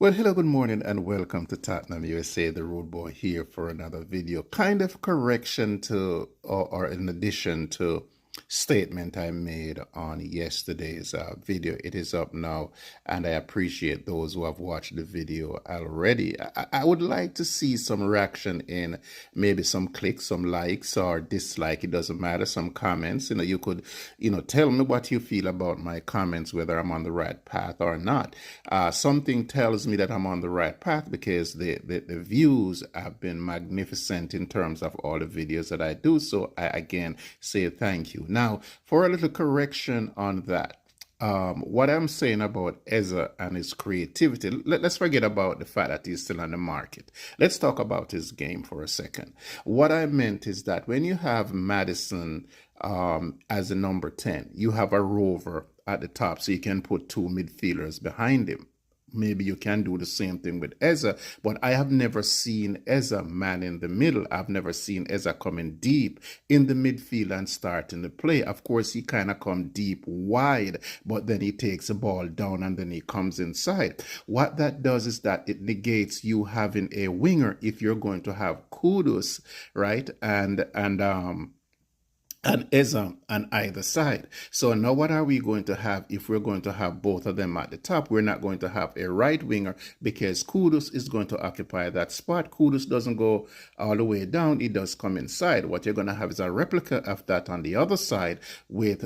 Well, hello, good morning, and welcome to Tottenham, USA. The Road Boy here for another video. Kind of correction to, or in addition to statement I made on yesterday's video. It is up now, and I appreciate those who have watched the video already. I would like to see some reaction in maybe some clicks, some likes or dislike. It doesn't matter. Some comments. You could, tell me what you feel about my comments, whether I'm on the right path or not. Something tells me that I'm on the right path because the views have been magnificent in terms of all the videos that I do. So I again say thank you. Now, for a little correction on that, what I'm saying about Eza and his creativity, let's forget about the fact that he's still on the market. Let's talk about his game for a second. What I meant is that when you have Madison as a number 10, you have a rover at the top, so you can put two midfielders behind him. Maybe you can do the same thing with Eza, but I have never seen Eza man in the middle. I've never seen Eza coming deep in the midfield and starting the play. Of course, he kind of come deep wide, but then he takes the ball down and then he comes inside. What that does is that it negates you having a winger if you're going to have Kudus, right? And Eza on either side. So now what are we going to have if we're going to have both of them at the top? We're not going to have a right winger because Kudus is going to occupy that spot. Kudus doesn't go all the way down. He does come inside. What you're going to have is a replica of that on the other side with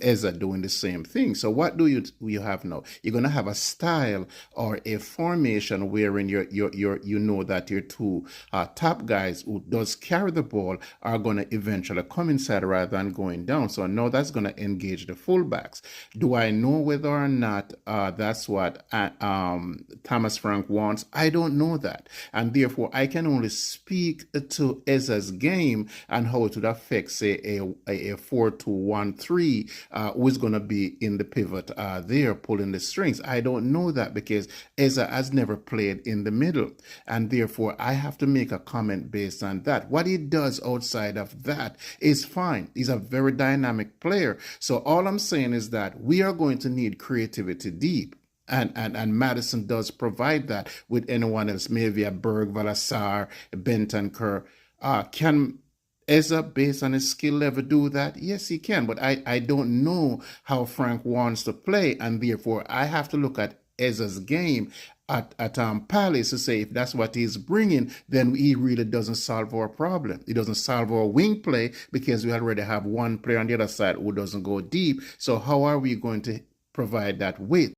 Eza doing the same thing. So what do you have now? You're going to have a style or a formation wherein you know that your two top guys who does carry the ball are going to eventually come inside rather than going down. So now that's going to engage the fullbacks. Do I know whether or not that's what Thomas Frank wants? I don't know that. And therefore, I can only speak to Eza's game and how it would affect, say, a 4-2-1-3, who is going to be in the pivot there, pulling the strings. I don't know that because Eza has never played in the middle. And therefore, I have to make a comment based on that. What he does outside of that is fine. He's a very dynamic player. So all I'm saying is that we are going to need creativity deep. And Madison does provide that with anyone else, maybe a Berg, Valassar, Bentancur. Can Eza, based on his skill level, do that? Yes, he can. But I don't know how Frank wants to play. And therefore, I have to look at Eza's game at Palace to say if that's what he's bringing, then he really doesn't solve our problem. He doesn't solve our wing play because we already have one player on the other side who doesn't go deep. So how are we going to provide that width?